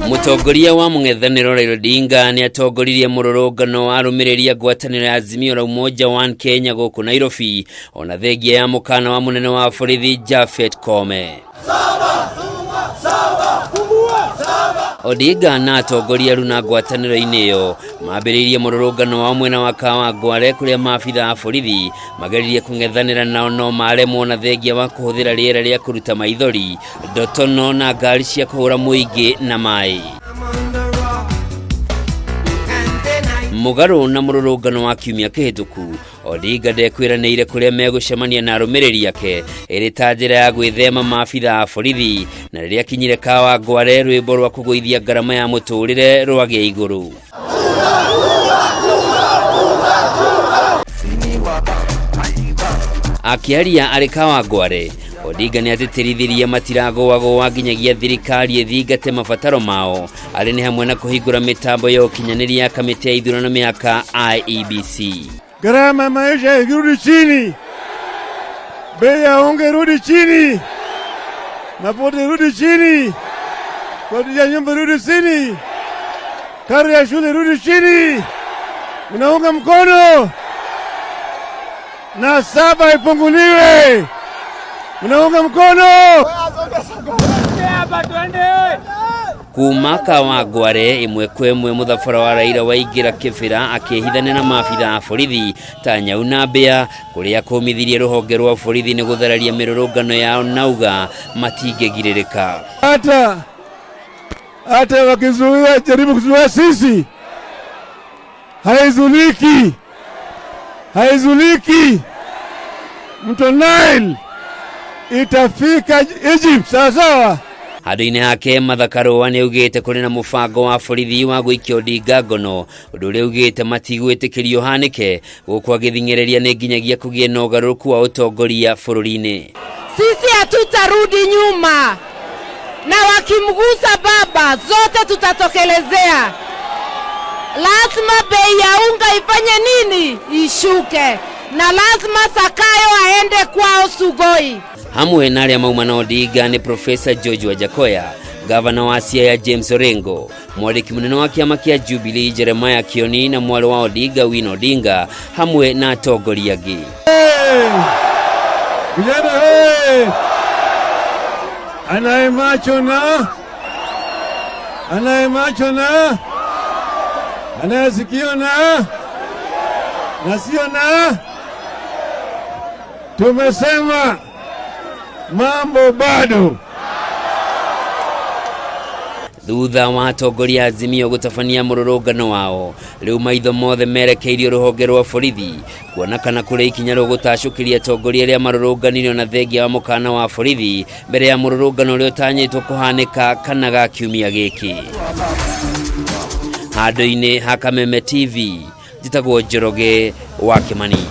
Mutongoria wa mung'ethaniro Raila Odinga ni atongoririe mururungano arumireria ngwataniro ya Azimio la Umoja One Kenya guku Nairobi ona thengia ya mukana wa munene wa borithi Japhet Koome. Odinga na atongoria runa ngwataniro-ini iyo mambiririe mururungano wa mwena wa Kawangware kuria maabitha a borithi mageririe kung'ethanira nao no maremwo na thengia wa kuhuthira riera ria kuruta maithori, ndotono na ngari cia kuhura muingi na mai. Mugaru na mururungano wa kiumia kihituku, Odinga ndekwiranĩire kuria megucemania na arumiriri yake iri ta njira ya gwithema maabitha a borithi na riria kinyire Kawangware rwimbo rwa kugũithia ngarama ya muturire rwagia iguru. Akiaria ari Kawangware, Odinga ni atitirithirie matirago nginyagia thirikari ithingate mabataro mao ari ni hamwe na kuhingura mitambo ya ukinyaniria ya kamiti ya ithurano miaka IEBC. Gharama maisha irudi chini, bei ya unga irudi chini, mafuta irudi chini, kodi ya nyumba irudi chini, karo ya shule irudi chini. Mnaunga mkono na 7 ipunguliwe. Mnaunga mkono. Kuma Kawangware imwe kwemwe muthafara wa Raila waingira kibira akihithane na maabitha a borithi ta Nyau na Mbea kuria kumithirie ruhonge rwa borithi ni guthararia mirurungano yao nauga matingegiririka. Hata wakizuia jaribu kuzuia sisi haizuliki. Mto Nile itafika Egypt sawa. Handu-ini hake Mathakaroa ni ugite kuri na mubango wa borithi wa guikia Odinga ngono undu uri ugite matigwitikirio hanike gukwa githingereria ni nginyagia kugie na ugaruruku wa utongoria bururi-ini. Sisi hatutarudi nyuma, na wakimgusa baba zote tutatokelezea. Lazima bei ya unga ifanye nini? Ishuke, na lazima Sakayo aende kwao Sugoi. Hamwe na aria mauma na Odinga ni Profesa George Wajakoya, gavana wa Siaya James Orengo, mwandiki munene wa kiama kia Jubilee Jeremiah Kioni na mwale wa Odinga Wino Odinga hamwe na atongoria angi. Vijana anaye macho na anaye sikio na sio na, tumesema mambo bado. Thutha wa atongoria Azimio gutafania mururungano wao, riu maitho mothe merekeirio ruhonge rwa borithi kuona kana kuri ikinya rugutacukiria atongoria aria marurunganirio na thengia wa mukana wa borithi mbere ya mururungano uria utanyitwo kuhanika kana ga kiumia giki. Handu-ini ha Kameme TV, njitagwo Njoroge wa Kimani.